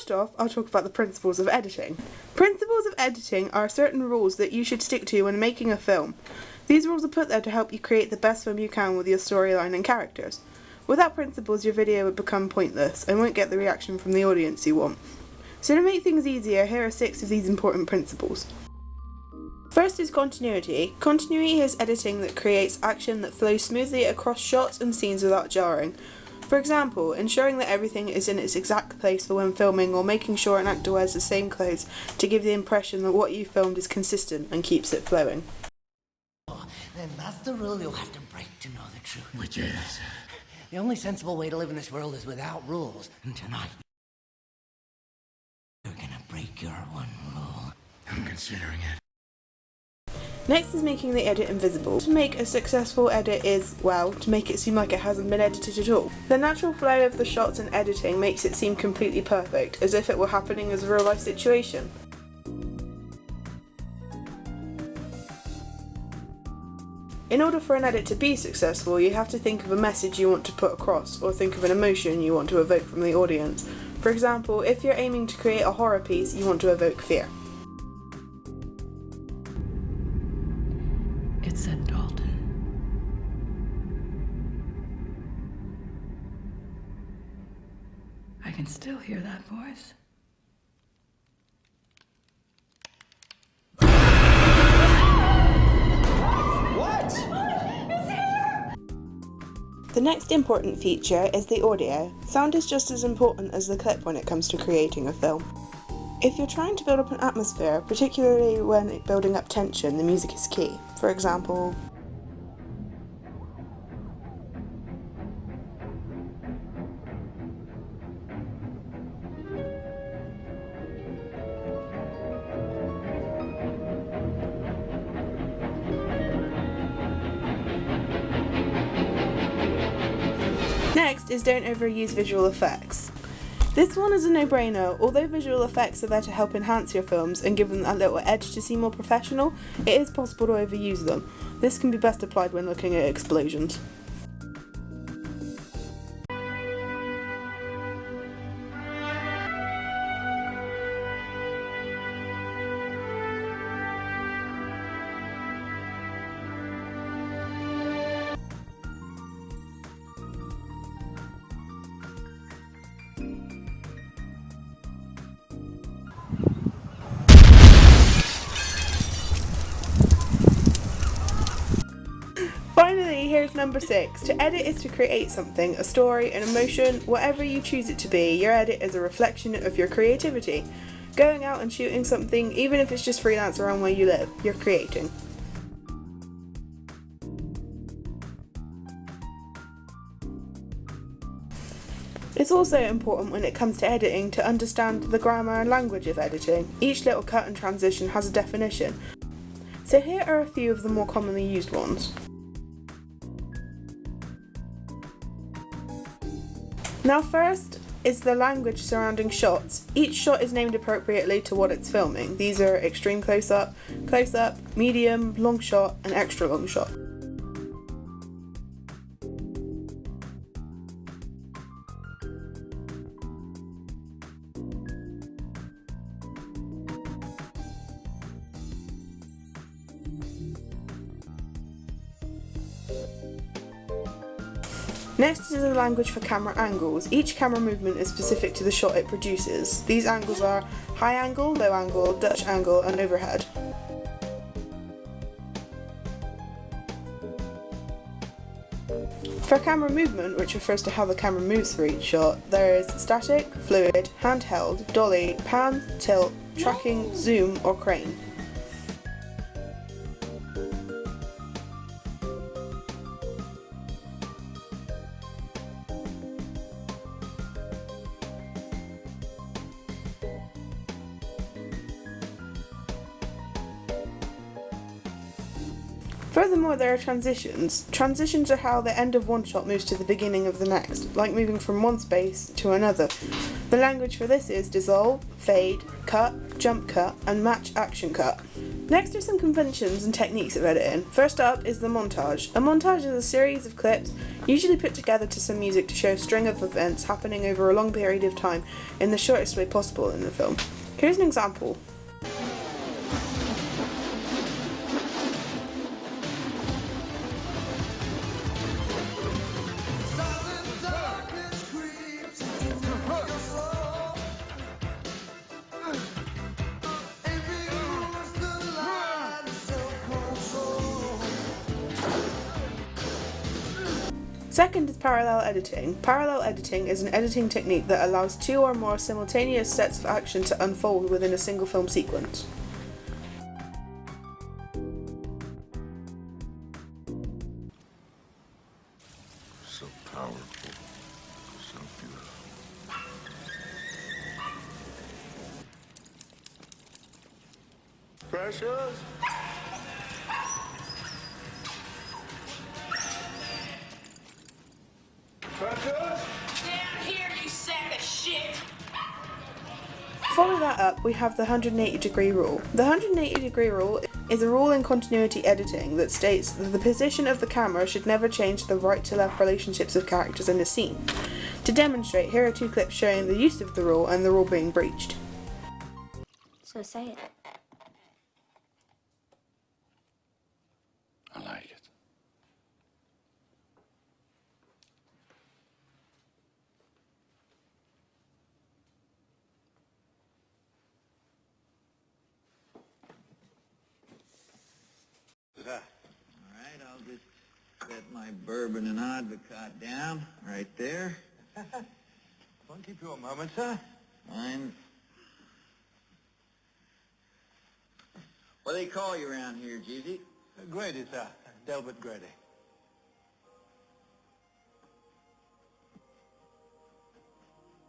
First off, I'll talk about the principles of editing. Principles of editing are certain rules that you should stick to when making a film. These rules are put there to help you create the best film you can with your storyline and characters. Without principles, your video would become pointless and won't get the reaction from the audience you want. So to make things easier, here are 6 of these important principles. First is continuity. Continuity is editing that creates action that flows smoothly across shots and scenes without jarring. For example, ensuring that everything is in its exact place for when filming, or making sure an actor wears the same clothes to give the impression that what you filmed is consistent and keeps it flowing. Then that's the rule you'll have to break to know the truth. Which is? The only sensible way to live in this world is without rules. And tonight, you're gonna break your one rule. I'm considering it. Next is making the edit invisible. To make a successful edit is, well, to make it seem like it hasn't been edited at all. The natural flow of the shots and editing makes it seem completely perfect, as if it were happening as a real life situation. In order for an edit to be successful, you have to think of a message you want to put across, or think of an emotion you want to evoke from the audience. For example, if you're aiming to create a horror piece, you want to evoke fear. It said Dalton. I can still hear that voice. The next important feature is the audio. Sound is just as important as the clip when it comes to creating a film. If you're trying to build up an atmosphere, particularly when building up tension, the music is key. For example, next is don't overuse visual effects. This one is a no-brainer. Although visual effects are there to help enhance your films and give them that little edge to seem more professional, it is possible to overuse them. This can be best applied when looking at explosions. Finally, here's number 6. To edit is to create something, a story, an emotion, whatever you choose it to be. Your edit is a reflection of your creativity. Going out and shooting something, even if it's just freelance around where you live, you're creating. It's also important when it comes to editing to understand the grammar and language of editing. Each little cut and transition has a definition. So here are a few of the more commonly used ones. Now first is the language surrounding shots. Each shot is named appropriately to what it's filming. These are extreme close-up, medium, long shot, and extra long shot. Next is the language for camera angles. Each camera movement is specific to the shot it produces. These angles are high angle, low angle, Dutch angle, and overhead. For camera movement, which refers to how the camera moves for each shot, there is static, fluid, handheld, dolly, pan, tilt, tracking, zoom, or crane. Furthermore, there are transitions. Transitions are how the end of one shot moves to the beginning of the next, like moving from one space to another. The language for this is dissolve, fade, cut, jump cut, and match action cut. Next are some conventions and techniques of editing. First up is the montage. A montage is a series of clips, usually put together to some music to show a string of events happening over a long period of time in the shortest way possible in the film. Here's an example. Second is parallel editing. Parallel editing is an editing technique that allows two or more simultaneous sets of action to unfold within a single film sequence. So powerful, so beautiful. Precious? Down here, you sack of shit! Follow that up, we have the 180-degree rule. The 180-degree rule is a rule in continuity editing that states that the position of the camera should never change the right to left relationships of characters in a scene. To demonstrate, here are two clips showing the use of the rule and the rule being breached. So say it. I like it. Alright, I'll just set my bourbon and advocat down right there. Won't keep you a moment, sir. Fine. What do they call you around here, Jeezy? Grady, sir. Delbert Grady.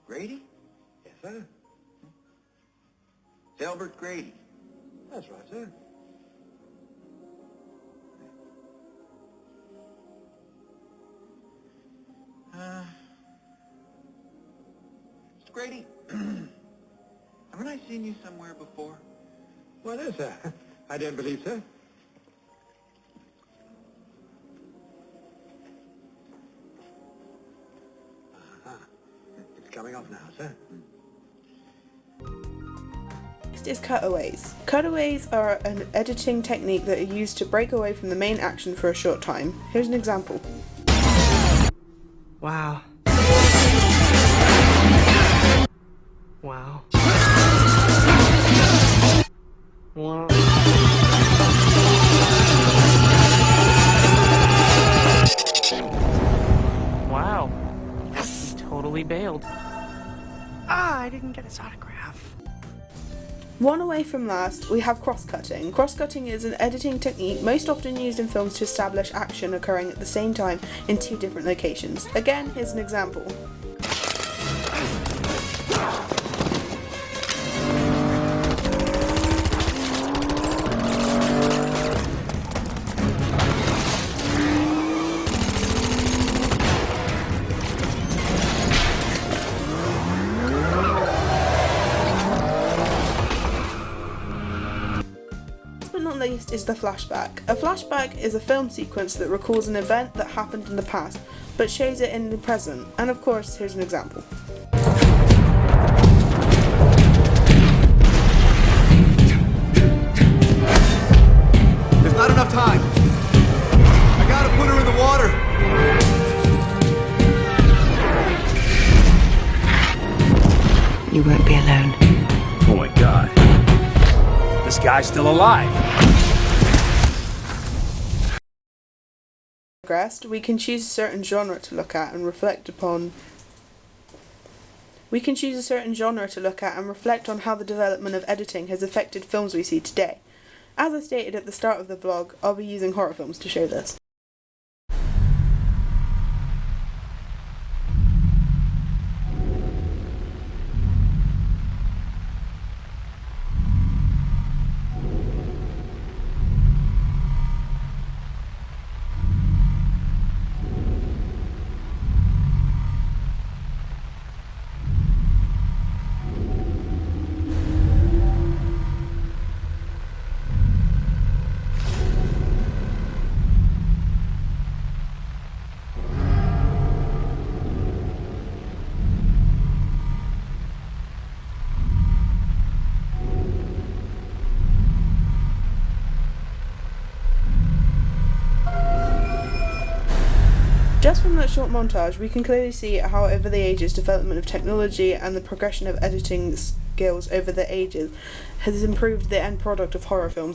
Grady? Yes, sir. Delbert Grady. That's right, sir. Mr. Grady, haven't I seen you somewhere before? Well, no, sir. I don't believe so. It's coming off now, sir. Next is cutaways. Cutaways are an editing technique that are used to break away from the main action for a short time. Here's an example. Wow. Wow. Wow. Wow. He totally bailed. Ah, I didn't get his autograph. One away from last, we have cross-cutting. Cross-cutting is an editing technique most often used in films to establish action occurring at the same time in two different locations. Again, here's an example. Not least is the flashback. A flashback is a film sequence that recalls an event that happened in the past, but shows it in the present. And of course, here's an example. There's not enough time. I gotta put her in the water. You won't be alone. Oh my god. This guy's still alive. We can choose a certain genre to look at and reflect upon. We can choose a certain genre to look at and reflect on how the development of editing has affected films we see today. As I stated at the start of the vlog, I'll be using horror films to show this. Just from that short montage, we can clearly see how over the ages development of technology and the progression of editing skills over the ages has improved the end product of horror films.